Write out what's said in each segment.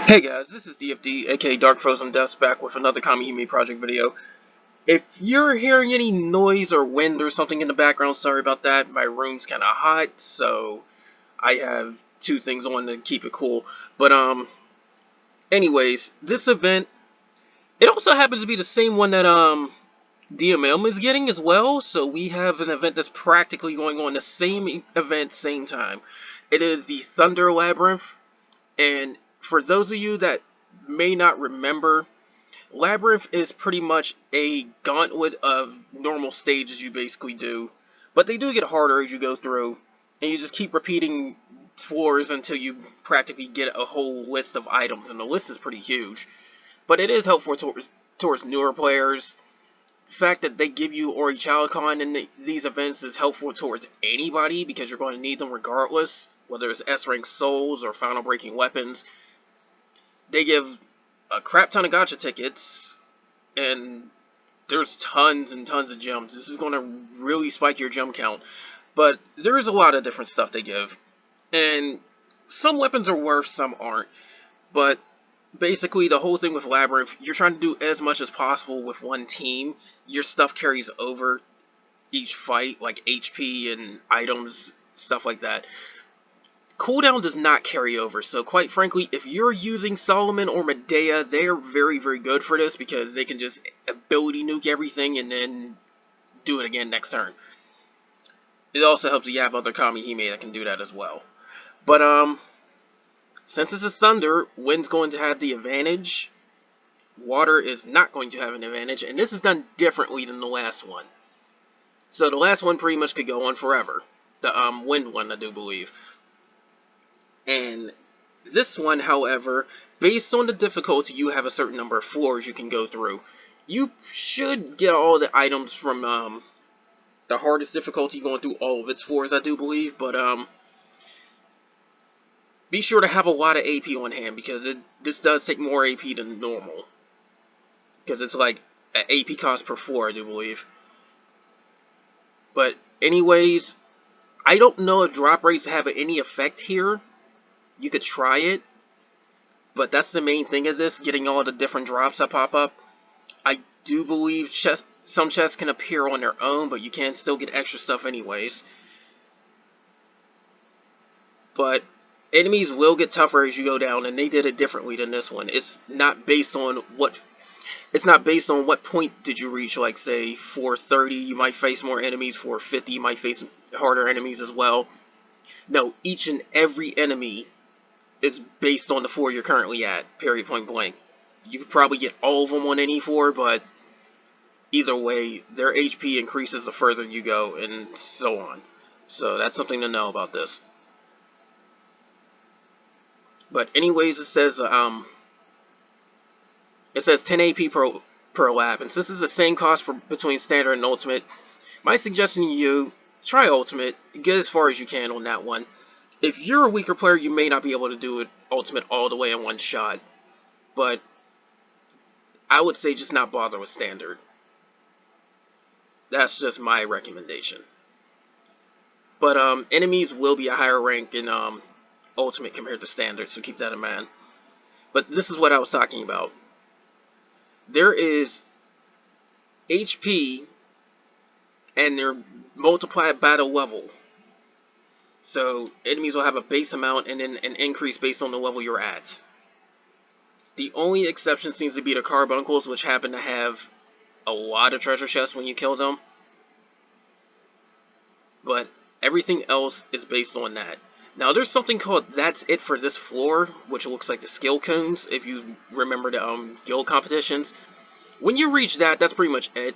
Hey guys, this is DFD, aka Dark Frozen Deaths, back with another Kamihime project video. If you're hearing any noise or wind or something in the background, sorry about that. My room's kinda hot, so I have two things on to keep it cool. But anyways, this event, it also happens to be the same one that DMM is getting as well, so we have an event that's practically going on the same event, same time. It is the Thunder Labyrinth, and for those of you that may not remember, Labyrinth is pretty much a gauntlet of normal stages you basically do, but they do get harder as you go through, and you just keep repeating floors until you practically get a whole list of items, and the list is pretty huge. But it is helpful towards newer players. The fact that they give you Orichalicon in these events is helpful towards anybody because you're going to need them regardless, whether it's S-rank souls or final breaking weapons. They give a crap ton of gacha tickets, and there's tons and tons of gems. This is going to really spike your gem count, but there is a lot of different stuff they give, and some weapons are worth, some aren't. But basically, the whole thing with Labyrinth, you're trying to do as much as possible with one team. Your stuff carries over each fight, like HP and items, stuff like that. Cooldown does not carry over, so quite frankly, if you're using Solomon or Medea, they are very, very good for this because they can just ability nuke everything and then do it again next turn. It also helps you have other Kamihime that can do that as well. But, since this is Thunder, Wind's going to have the advantage. Water is not going to have an advantage, and this is done differently than the last one. So the last one pretty much could go on forever. The Wind one, I do believe. And this one, however, based on the difficulty, you have a certain number of floors you can go through. You should get all the items from the hardest difficulty going through all of its floors, I do believe, but be sure to have a lot of AP on hand because this does take more AP than normal. Because it's like an AP cost per floor, I do believe. But anyways, I don't know if drop rates have any effect here. You could try it, but that's the main thing of this, getting all the different drops that pop up. I do believe some chests can appear on their own, but you can still get extra stuff anyways. But enemies will get tougher as you go down, and they did it differently than this one. It's not based on what point did you reach. Like say 430, you might face more enemies. 450, you might face harder enemies as well. No, each and every enemy is based on the 4 you're currently at, period, point blank. You could probably get all of them on any 4, but either way, their HP increases the further you go, and so on. So that's something to know about this. But anyways, it says 10 AP per lap, and since it's the same cost between standard and ultimate, my suggestion to you, try ultimate, get as far as you can on that one. If you're a weaker player, you may not be able to do it ultimate all the way in one shot, but I would say just not bother with standard. That's just my recommendation. But enemies will be a higher rank in ultimate compared to standard, so keep that in mind. But this is what I was talking about. There is HP, and they're multiplied by the level. So enemies will have a base amount and then an increase based on the level you're at. The only exception seems to be the carbuncles, which happen to have a lot of treasure chests when you kill them. But everything else is based on that. Now there's something called That's It for this floor, which looks like the skill cones, if you remember the guild competitions. When you reach that, that's pretty much it.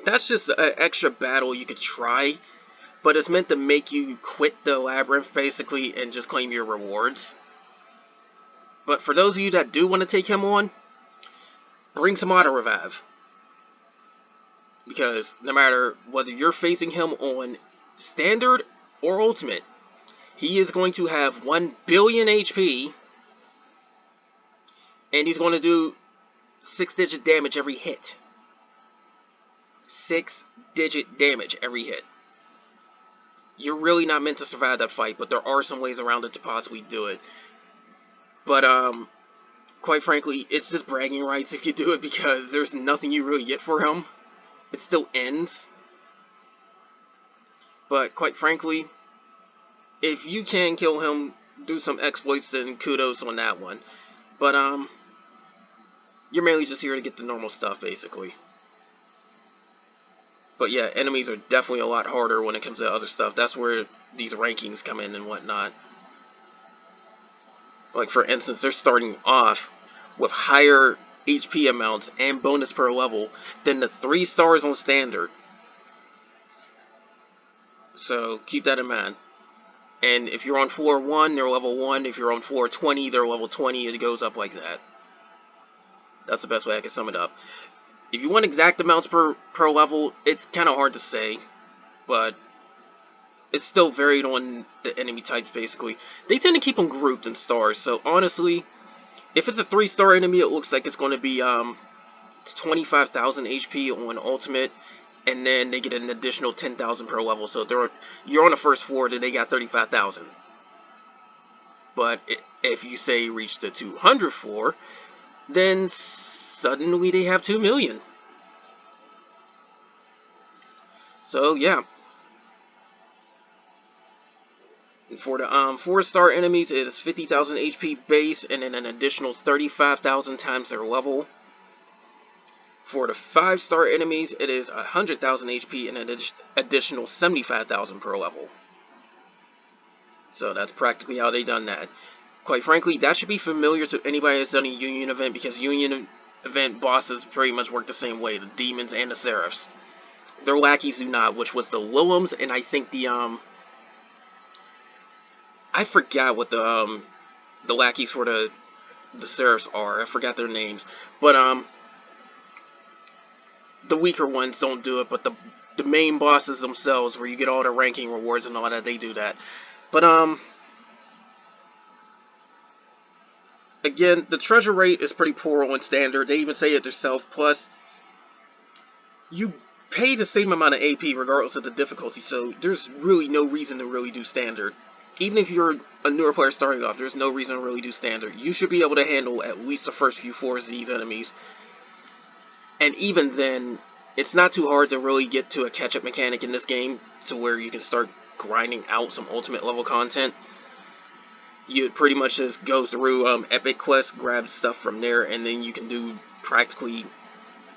That's just an extra battle you could try, but it's meant to make you quit the labyrinth basically and just claim your rewards. But for those of you that do want to take him on, bring some auto revive. Because no matter whether you're facing him on standard or ultimate, he is going to have 1 billion HP, and he's going to do 6-digit damage every hit. 6-digit damage every hit. You're really not meant to survive that fight, but there are some ways around it to possibly do it. But quite frankly, it's just bragging rights if you do it, because there's nothing you really get for him. It still ends. But quite frankly, if you can kill him, do some exploits, then kudos on that one. But you're mainly just here to get the normal stuff, basically. But yeah, enemies are definitely a lot harder when it comes to other stuff. That's where these rankings come in and whatnot. Like, for instance, they're starting off with higher HP amounts and bonus per level than the 3 stars on standard. So keep that in mind. And if you're on floor 1, they're level 1. If you're on floor 20, they're level 20. It goes up like that. That's the best way I can sum it up. If you want exact amounts per level, it's kind of hard to say, but it's still varied on the enemy types, basically. They tend to keep them grouped in stars, so honestly, if it's a 3-star enemy, it looks like it's going to be 25,000 HP on Ultimate, and then they get an additional 10,000 per level, so you're on the first floor, then they got 35,000. But if you say reach the 200 floor, then suddenly they have 2 million. So yeah. For the 4-star enemies, it is 50,000 HP base, and then an additional 35,000 times their level. For the 5-star enemies, it is 100,000 HP and an additional 75,000 per level. So that's practically how they done that. Quite frankly, that should be familiar to anybody that's done a Union event, because Union event bosses pretty much work the same way, the demons and the seraphs. Their lackeys do not, which was the Liliums, and I think the I forgot what the lackeys for the seraphs are. I forgot their names, but the weaker ones don't do it, but the main bosses themselves, where you get all the ranking rewards and all that, they do that. But again, the treasure rate is pretty poor on standard. They even say it themselves. Plus, you pay the same amount of AP regardless of the difficulty, so there's really no reason to really do standard. Even if you're a newer player starting off, there's no reason to really do standard. You should be able to handle at least the first few floors of these enemies. And even then, it's not too hard to really get to a catch-up mechanic in this game, to where you can start grinding out some ultimate level content. You pretty much just go through epic quests, grab stuff from there, and then you can do practically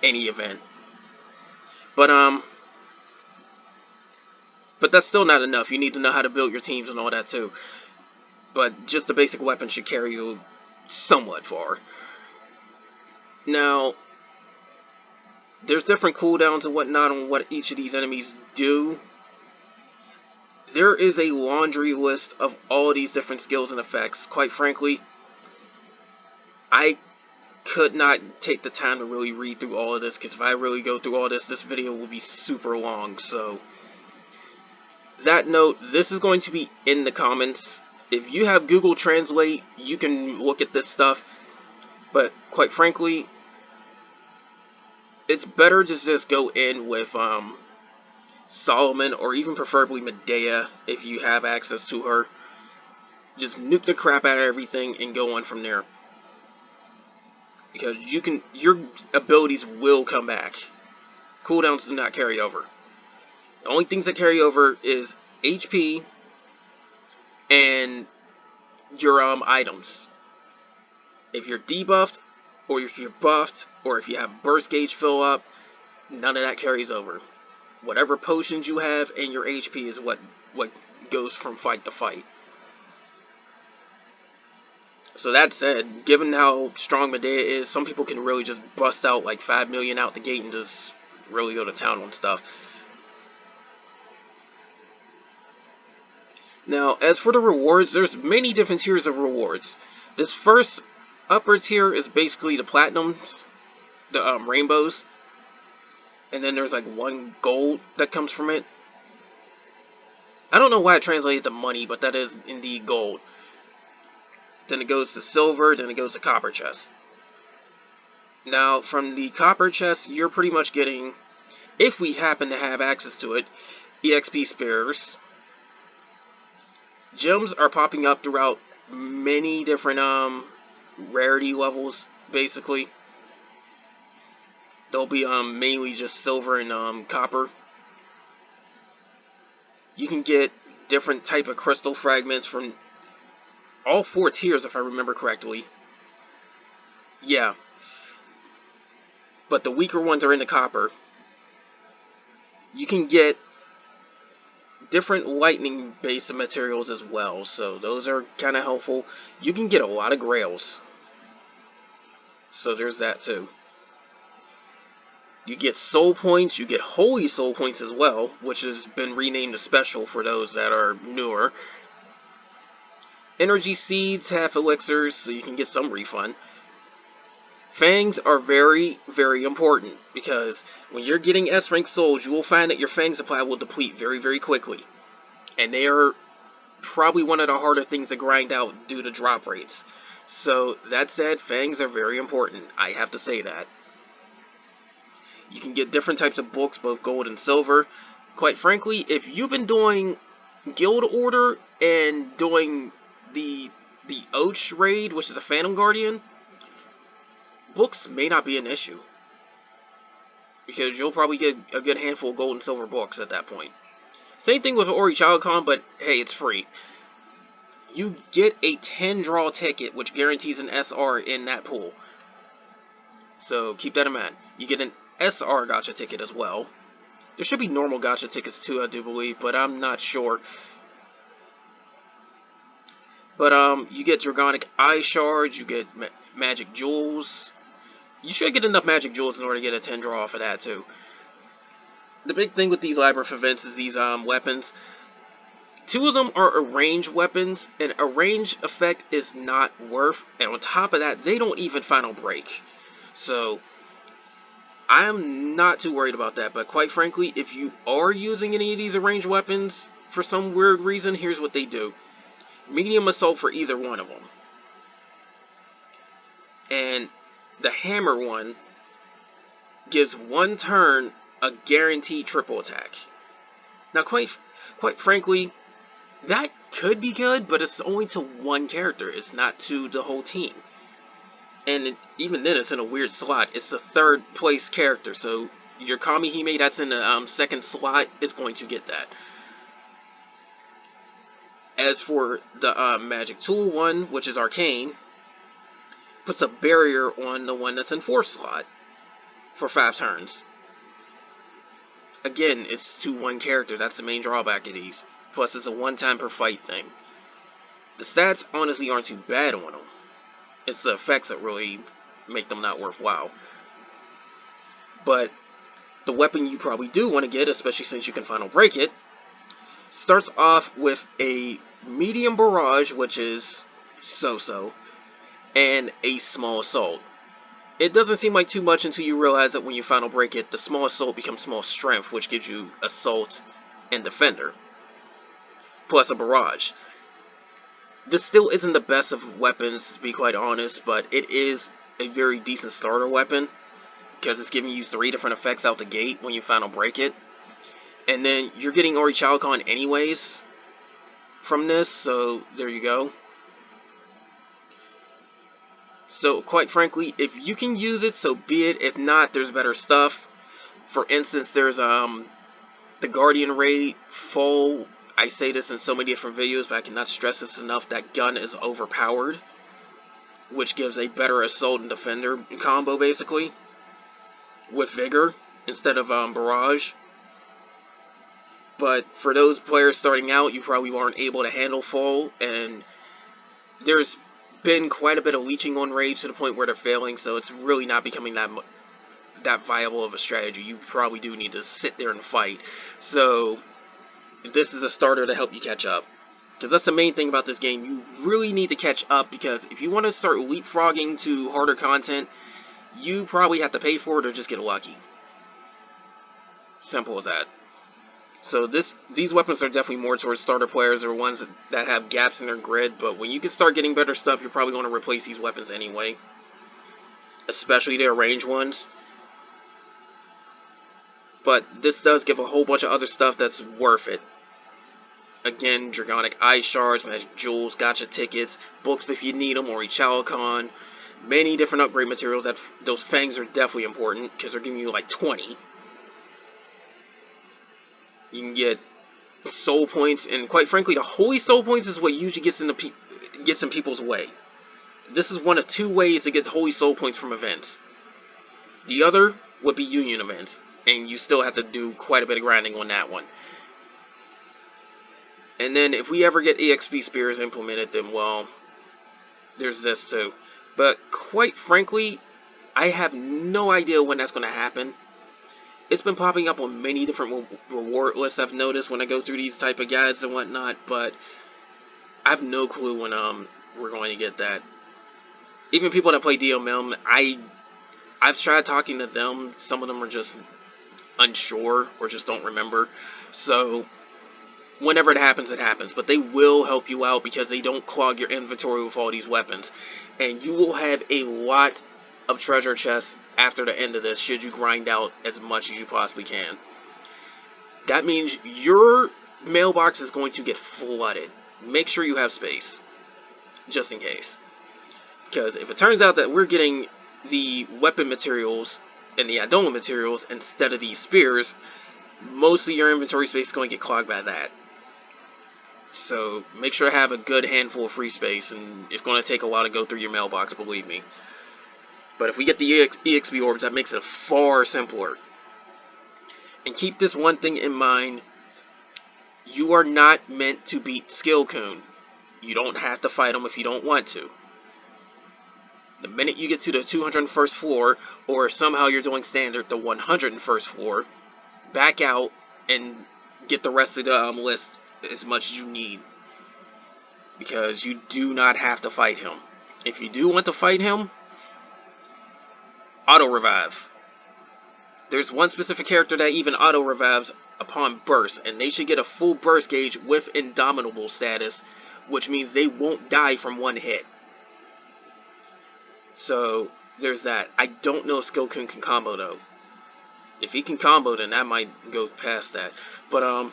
any event. But that's still not enough. You need to know how to build your teams and all that too. But just the basic weapon should carry you somewhat far. Now, there's different cooldowns and whatnot on what each of these enemies do. There is a laundry list of all these different skills and effects. Quite frankly, I could not take the time to really read through all of this, because if I really go through all this, this video will be super long. So, that note, this is going to be in the comments. If you have Google Translate, you can look at this stuff. But quite frankly, it's better to just go in with Solomon, or even preferably Medea if you have access to her. Just nuke the crap out of everything and go on from there. Because your abilities will come back. Cooldowns do not carry over. The only things that carry over is HP and your items. If you're debuffed, or if you're buffed, or if you have burst gauge fill up, none of that carries over. Whatever potions you have and your HP is what goes from fight to fight. So that said, given how strong Medea is, some people can really just bust out like 5 million out the gate and just really go to town on stuff. Now, as for the rewards, there's many different tiers of rewards. This first upper tier is basically the platinums, the rainbows. And then there's like 1 gold that comes from it. I don't know why I translated to money, but that is indeed gold. Then it goes to silver, then it goes to copper chest. Now, from the copper chest, you're pretty much getting, if we happen to have access to it, EXP spares. Gems are popping up throughout many different rarity levels, basically. They'll be mainly just silver and copper. You can get different type of crystal fragments from all 4 tiers, if I remember correctly. Yeah, but the weaker ones are in the copper. You can get different lightning based materials as well, so those are kind of helpful. You can get a lot of grails, so there's that too. You get soul points, you get holy soul points as well, which has been renamed to special for those that are newer. Energy seeds, half elixirs, so you can get some refund. Fangs are very, very important, because when you're getting S-rank souls, you will find that your Fang supply will deplete very, very quickly. And they are probably one of the harder things to grind out due to drop rates. So, that said, Fangs are very important. I have to say that. You can get different types of books, both gold and silver. Quite frankly, if you've been doing Guild Order and doing the Och raid, which is the Phantom Guardian, books may not be an issue, because you'll probably get a good handful of gold and silver books at that point. Same thing with Ori Childcon, but hey, it's free. You get a 10 draw ticket, which guarantees an SR in that pool. So keep that in mind. You get an SR gacha ticket as well. There should be normal gacha tickets too, I do believe, but I'm not sure. But you get Dragonic Eye Shards, you get Magic Jewels. You should get enough Magic Jewels in order to get a 10 draw off of that too. The big thing with these Labyrinth events is these weapons. 2 of them are a range weapons, and a range effect is not worth, and on top of that, they don't even final break. So, I am not too worried about that, but quite frankly, if you are using any of these ranged weapons for some weird reason, here's what they do. Medium assault for either one of them. And the hammer one gives 1 turn a guaranteed triple attack. Now, quite frankly, that could be good, but it's only to 1 character. It's not to the whole team. And even then, it's in a weird slot. It's the 3rd place character, so your Kamihime that's in the 2nd slot is going to get that. As for the Magic Tool one, which is Arcane, puts a barrier on the one that's in 4th slot for 5 turns. Again, it's to 1 character. That's the main drawback of these. Plus, it's a 1-time per fight thing. The stats honestly aren't too bad on them. It's the effects that really make them not worthwhile. But the weapon you probably do want to get, especially since you can final break it, starts off with a medium barrage, which is so-so, and a small assault. It doesn't seem like too much until you realize that when you final break it, the small assault becomes small strength, which gives you assault and defender, plus a barrage. This still isn't the best of weapons, to be quite honest, but it is a very decent starter weapon, because it's giving you 3 different effects out the gate when you final break it. And then you're getting Ori Childcon anyways from this, so there you go. So quite frankly, if you can use it, so be it. If not, there's better stuff. For instance, there's the Guardian raid full. I say this in so many different videos, but I cannot stress this enough. That gun is overpowered, which gives a better assault and defender combo, basically, with vigor instead of barrage. But for those players starting out, you probably weren't able to handle full, and there's been quite a bit of leeching on raids to the point where they're failing, so it's really not becoming that viable of a strategy. You probably do need to sit there and fight. So this is a starter to help you catch up, because that's the main thing about this game. You really need to catch up, because if you want to start leapfrogging to harder content, you probably have to pay for it or just get lucky. Simple as that. So these weapons are definitely more towards starter players or ones that have gaps in their grid, but when you can start getting better stuff, you're probably going to replace these weapons anyway, especially their ranged ones. But this does give a whole bunch of other stuff that's worth it. Again, Dragonic Ice Shards, Magic Jewels, Gotcha Tickets, books if you need them, or Chalicon. Many different upgrade materials. That those fangs are definitely important because they're giving you like 20. You can get soul points, and quite frankly, the holy soul points is what usually gets in people's way. This is one of two ways to get holy soul points from events. The other would be union events, and you still have to do quite a bit of grinding on that one. And then if we ever get EXP spears implemented, then well, there's this too. But quite frankly, I have no idea when that's going to happen. It's been popping up on many different reward lists I've noticed when I go through these type of guides and whatnot, but I have no clue when we're going to get that. Even people that play DMM, I've tried talking to them. Some of them are just unsure or just don't remember. So whenever it happens, it happens. But they will help you out because they don't clog your inventory with all these weapons. And you will have a lot of treasure chests after the end of this should you grind out as much as you possibly can. That means your mailbox is going to get flooded. Make sure you have space, just in case. Because if it turns out that we're getting the weapon materials and the Adoma materials instead of these spears, mostly your inventory space is going to get clogged by that. So make sure to have a good handful of free space, and it's going to take a while to go through your mailbox, believe me. But if we get the EXP orbs, that makes it far simpler. And keep this one thing in mind. You are not meant to beat Skillcoon. You don't have to fight him if you don't want to. The minute you get to the 201st floor, or somehow you're doing standard, the 101st floor, back out and get the rest of the list as much as you need. Because you do not have to fight him. If you do want to fight him, auto-revive. There's one specific character that even auto-revives upon burst, and they should get a full burst gauge with Indomitable status, which means they won't die from one hit. So, there's that. I don't know if Skillcoon can combo, though. If he can combo, then that might go past that. But,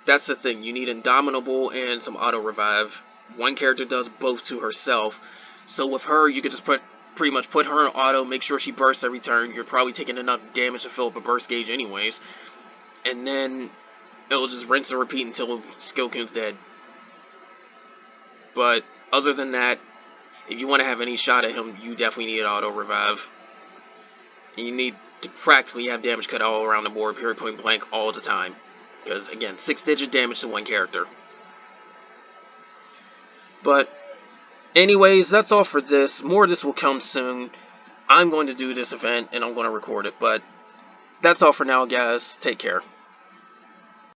that's the thing. You need Indomitable and some auto-revive. One character does both to herself. So with her, you could just pretty much put her in auto, make sure she bursts every turn. You're probably taking enough damage to fill up a burst gauge anyways. And then it'll just rinse and repeat until Skillcoon's dead. But other than that, if you want to have any shot at him, you definitely need auto-revive. And you need to practically have damage cut all around the board, period, point blank, all the time. Because, again, 6-digit damage to one character. But anyways, that's all for this. More of this will come soon. I'm going to do this event, and I'm going to record it. But that's all for now, guys. Take care.